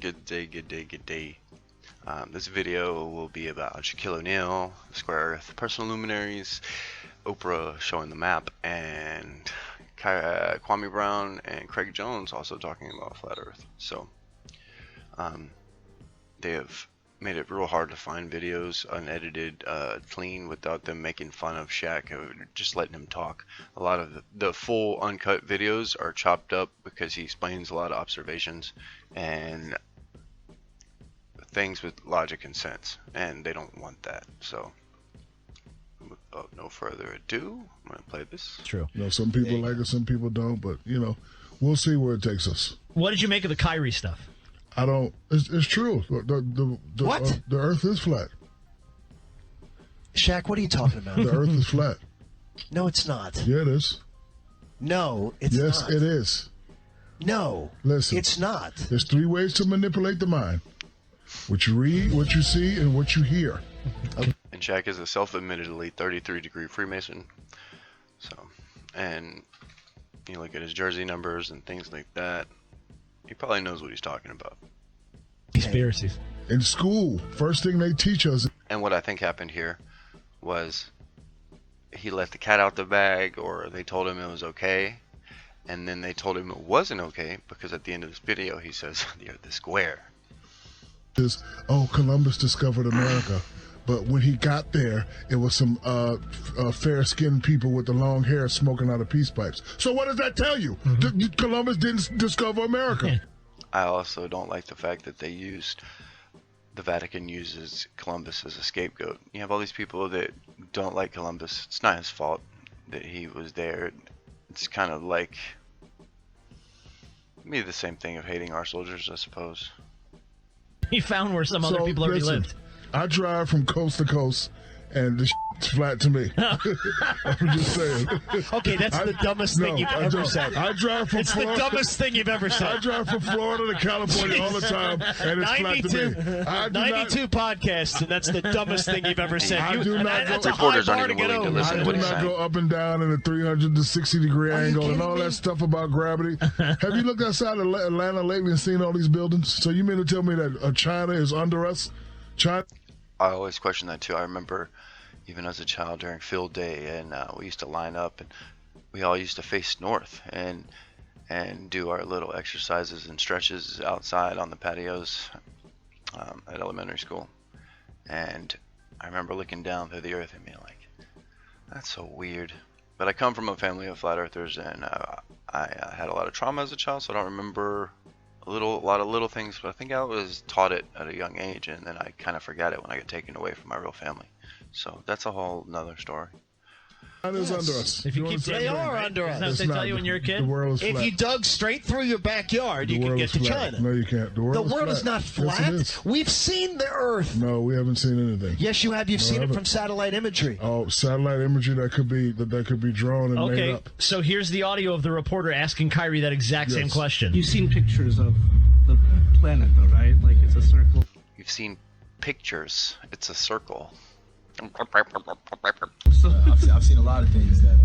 Good day, good day, good day. This video will be about Shaquille O'Neal, Square Earth, personal luminaries, Oprah showing the map, and Kwame Brown and Craig Jones also talking about flat Earth. So they have made it real hard to find videos unedited, clean, without them making fun of Shaq, just letting him talk. A lot of the full uncut videos are chopped up because he explains a lot of observations and things with logic and sense, and they don't want that. So without no further ado, I'm gonna play this. True. You know, some people like it, some people don't, but you know, we'll see where it takes us. What did you make of the Kyrie stuff? I don't. It's true. What? The Earth is flat. Shaq, what are you talking about? The Earth is flat. No, it's not. Yeah, it is. No, it's yes, not. Yes, it is. No, listen. It's not. There's 3 ways to manipulate the mind: what you read, what you see, and what you hear. And Shaq is a self-admittedly 33-degree Freemason. So, and you look at his jersey numbers and things like that, he probably knows what he's talking about. Conspiracies. In school, first thing they teach us. And what I think happened here was he let the cat out the bag, or they told him it was okay, and then they told him it wasn't okay, because at the end of this video he says, "You're the square." Oh, Columbus discovered America. But when he got there, it was some fair-skinned people with the long hair smoking out of peace pipes. So what does that tell you? Columbus didn't discover America. I also don't like the fact that the Vatican uses Columbus as a scapegoat. You have all these people that don't like Columbus. It's not his fault that he was there. It's kind of like maybe the same thing of hating our soldiers, I suppose. He found where some other people already lived. I drive from coast to coast, and the shit's flat to me. I'm just saying. Okay, that's the dumbest thing you've ever said. I drive from Florida. It's the dumbest thing you've ever said. I drive from Florida to California all the time, and it's flat to me. 92 podcasts, and that's the dumbest thing you've ever said. I do not that's go, a high reporters bar aren't to even get willing to over. listen I to do what he's not saying. go up and down in a 360-degree angle and all that stuff about gravity. Have you looked outside of Atlanta lately and seen all these buildings? So you mean to tell me that China is under us? China? I always question that too. I remember even as a child during field day, and we used to line up, and we all used to face north and do our little exercises and stretches outside on the patios at elementary school. And I remember looking down through the earth and being like, that's so weird. But I come from a family of flat earthers, and I had a lot of trauma as a child, so I don't remember a lot of little things, but I think I was taught it at a young age, and then I kind of forgot it when I got taken away from my real family. So that's a whole nother story. China's under us. If you keep They are under us. Isn't that what they tell you when you're a kid? The world is flat. If you dug straight through your backyard, you could get to China. No, you can't. The world is not flat. Yes, it is. We've seen the Earth. No, we haven't seen anything. Yes, you have. You've seen it from satellite imagery. Oh, satellite imagery that could be drawn and made up. So here's the audio of the reporter asking Kyrie that exact same question. You've seen pictures of the planet, though, right? Like it's a circle. You've seen pictures. It's a circle. I've seen a lot of things that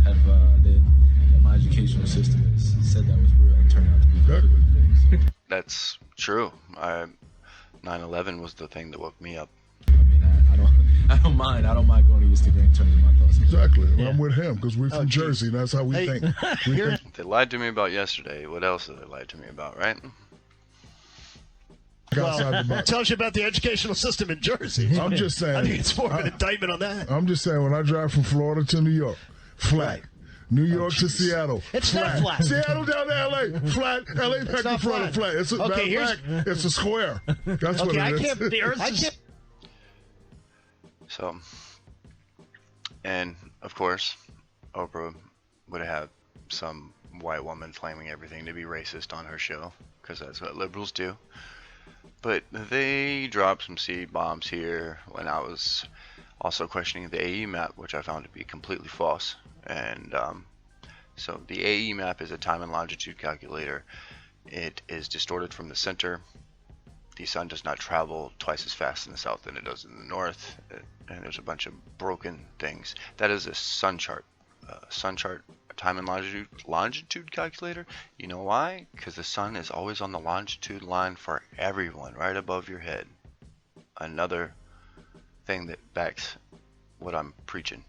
have that my educational system has said that was real and turned out to be completely things. That's true. 9/11 was the thing that woke me up. I mean, I don't mind. I don't mind going to Instagram in terms of my thoughts. Exactly. Well, I'm with him because we're from Jersey. And that's how we think. They lied to me about yesterday. What else did they lie to me about, right? It tells you about the educational system in Jersey. I'm just saying. I think it's more of an indictment on that. I'm just saying, when I drive from Florida to New York, flat. Right. New York to Seattle, It's flat. not flat. Seattle down to L.A., flat. L.A. back to Florida, flat. It's it's a square. That's what it is. The Earth is... So, and of course, Oprah would have some white woman claiming everything to be racist on her show, because that's what liberals do. But they dropped some seed bombs here when I was also questioning the AE map, which I found to be completely false. And so the AE map is a time and longitude calculator. It is distorted from the center. The sun does not travel twice as fast in the south than it does in the north, and there's a bunch of broken things. That is a sun chart. Sun chart time and longitude calculator. You know why? Because the sun is always on the longitude line for everyone, right above your head. Another thing that backs what I'm preaching.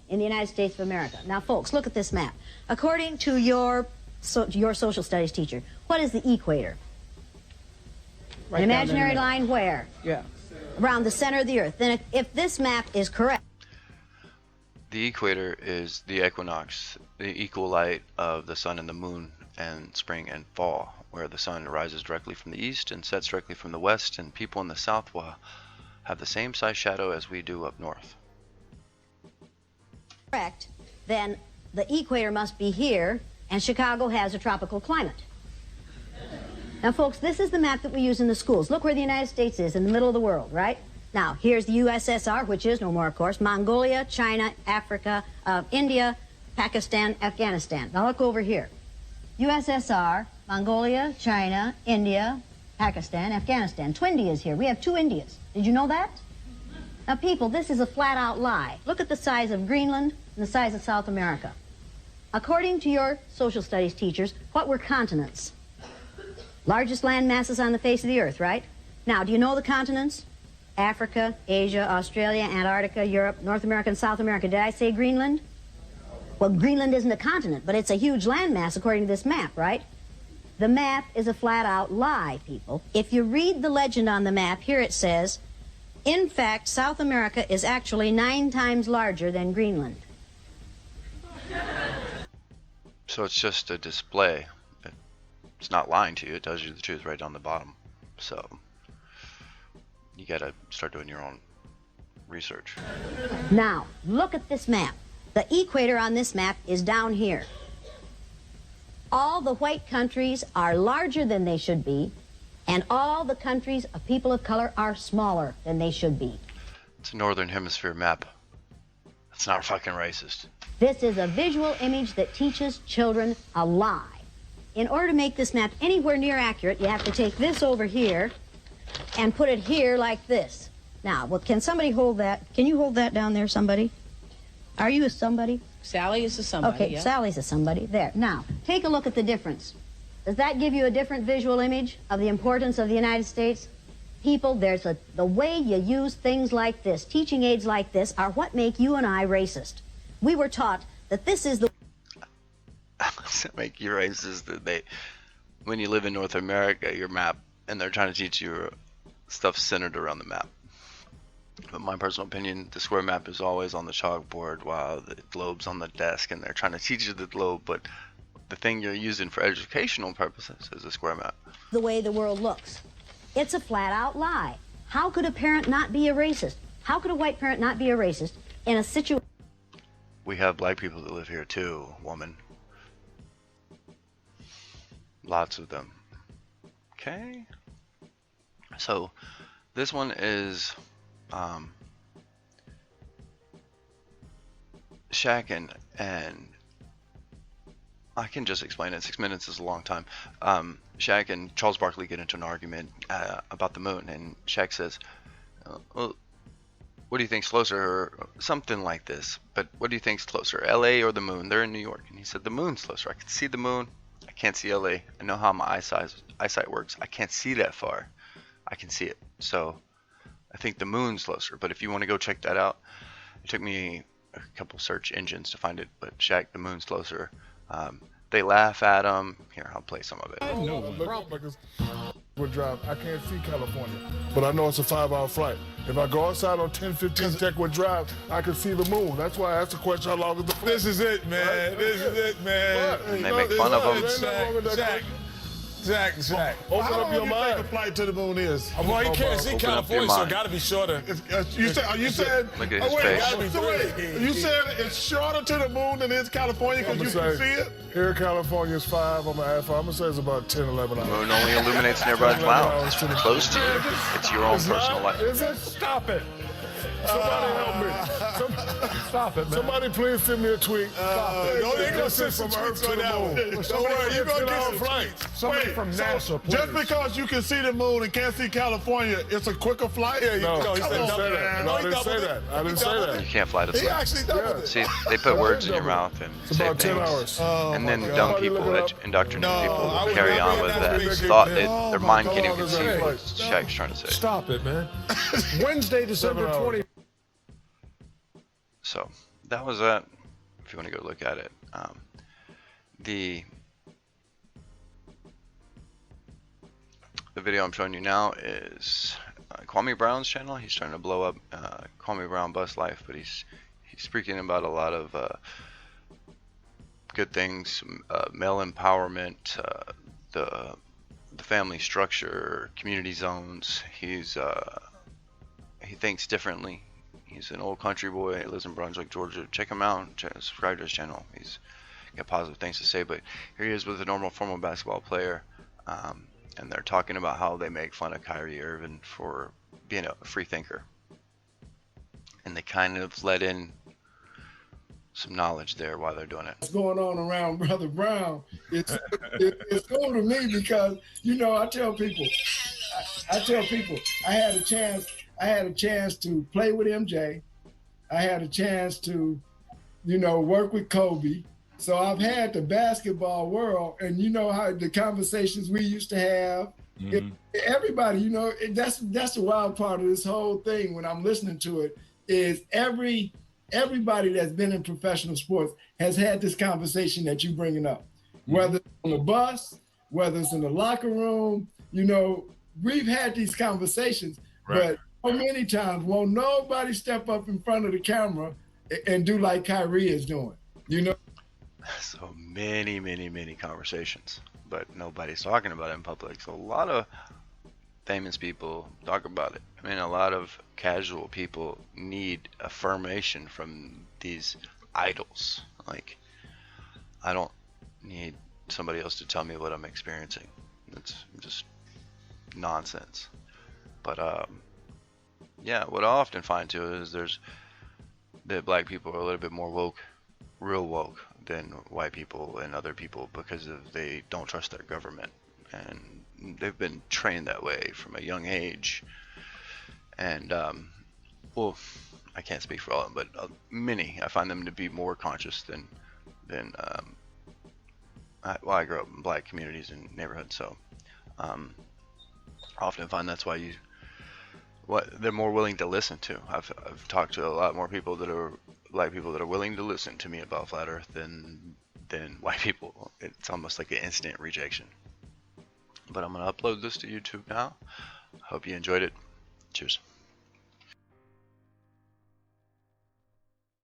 In the United States of America. Now, folks, look at this map. According to your social studies teacher, what is the equator? Right, an imaginary line where? Yeah. Around the center of the earth. Then if this map is correct. The equator is the equinox, the equal light of the sun and the moon and spring and fall, where the sun rises directly from the east and sets directly from the west, and people in the south will have the same size shadow as we do up north. Correct, then the equator must be here, and Chicago has a tropical climate. Now, folks, this is the map that we use in the schools. Look where the United States is, in the middle of the world, right? Now, here's the USSR, which is no more, of course, Mongolia, China, Africa, India, Pakistan, Afghanistan. Now, look over here. USSR, Mongolia, China, India, Pakistan, Afghanistan. Two Indias here. We have 2 Indias. Did you know that? Now, people, this is a flat-out lie. Look at the size of Greenland and the size of South America. According to your social studies teachers, what were continents? Largest land masses on the face of the earth, right? Now, do you know the continents? Africa, Asia, Australia, Antarctica, Europe, North America, and South America. Did I say Greenland? Well, Greenland isn't a continent, but it's a huge landmass according to this map, right? The map is a flat-out lie, people. If you read the legend on the map, here it says, in fact, South America is actually 9 times larger than Greenland. So it's just a display. It's not lying to you. It tells you the truth right on the bottom. So you gotta start doing your own research. Now, look at this map. The equator on this map is down here. All the white countries are larger than they should be, and all the countries of people of color are smaller than they should be. It's a Northern Hemisphere map. It's not fucking racist. This is a visual image that teaches children a lie. In order to make this map anywhere near accurate, you have to take this over here and put it here like this. Now, well, can somebody hold that? Can you hold that down there, somebody? Are you a somebody? Sally is a somebody. Okay, yeah. Sally's a somebody. There. Now, take a look at the difference. Does that give you a different visual image of the importance of the United States? People, the way you use things like this, teaching aids like this, are what make you and I racist. We were taught that this is the... Does it make you racist that when you live in North America, your map, and they're trying to teach you stuff centered around the map? But my personal opinion, the square map is always on the chalkboard while the globe's on the desk, and they're trying to teach you the globe, but the thing you're using for educational purposes is a square map. The way the world looks. It's a flat-out lie. How could a parent not be a racist? How could a white parent not be a racist in a situation... We have black people that live here too, woman. Lots of them. Okay. So this one is Shaq and I can just explain it. 6 minutes is a long time. Shaq and Charles Barkley get into an argument about the moon, and Shaq says, well, what do you think's closer, or something like this, but what do you think's closer, LA or the moon? They're in New York. And he said, the moon's closer. I can see the moon. I can't see LA. I know how my eyesight works. I can't see that far. I can see it. So I think the moon's closer. But if you want to go check that out, it took me a couple search engines to find it, but Shaq, the moon's closer. They laugh at him. Here, I'll play some of it. Would drive. I can't see California, but I know it's a 5-hour flight. If I go outside on 10:15 Techwood Drive, I can see the moon. That's why I asked the question, how long is the flight? This is it, man. Right? This is it, man. And they make fun of him. Jack. Open up your mind. The flight to the moon is. Well, you can't see California, so it got to be shorter. You said? Look at his face. You said it's shorter to the moon than it is California because you can see it? Here in California is 5. I'm going to say it's about 10, 11 hours. The moon only illuminates nearby clouds. It's close to you. It's your own personal life. Is it? Stop it. Somebody help me. Stop it, man. Somebody please send me a tweet. Don't ain't gonna send from some Earth tweets to on the that one. moon. Don't worry, you're gonna get some flight. Somebody from NASA, please. Just because you can see the moon and can't see California, it's a quicker flight? Yeah, no, he I didn't say that. No, I didn't say that. I didn't say that. You can't fly to He sleep. actually doubled it. See, they put words in your mouth and It's say about 10 things, hours. and then my dumb God. people, indoctrinate I people would carry never on with have that been thought. big. Their mind can't even God, conceive hey, what Shaq's trying to say. Stop it, man. Wednesday, December 20. So that was that. If you want to go look at it, the video I'm showing you now is Kwame Brown's channel. He's trying to blow up Kwame Brown Bus Life, but he's speaking about a lot of good things, male empowerment, the family structure, community zones. He thinks differently. He's an old country boy. He lives in Brunswick, Georgia. Check him out. Subscribe to his channel. He's got positive things to say. But here he is with a normal formal basketball player, and they're talking about how they make fun of Kyrie Irving for being a free thinker, and they kind of let in some knowledge there while they're doing it. What's going on around Brother Brown? It's cool to me because I tell people, I had a chance to play with MJ. I had a chance to, work with Kobe. So I've had the basketball world, and you know how the conversations we used to have. Everybody, that's the wild part of this whole thing. When I'm listening to it, is everybody that's been in professional sports has had this conversation that you're bringing up, whether it's on the bus, whether it's in the locker room. We've had these conversations, but so many times won't nobody step up in front of the camera and do like Kyrie is doing. So many conversations, but nobody's talking about it in public. So a lot of famous people talk about it. I mean, a lot of casual people need affirmation from these idols. Like, I don't need somebody else to tell me what I'm experiencing. It's just nonsense. But yeah, what I often find too is that black people are a little bit more woke, real woke, than white people and other people because they don't trust their government, and they've been trained that way from a young age. And well, I can't speak for all of them, but many, I find them to be more conscious than I grew up in black communities and neighborhoods, so I often find that's why they're more willing to listen to. I've talked to a lot more people that are black people that are willing to listen to me about flat earth than white people. It's almost like an instant rejection. But I'm gonna upload this to YouTube now. Hope you enjoyed it. Cheers.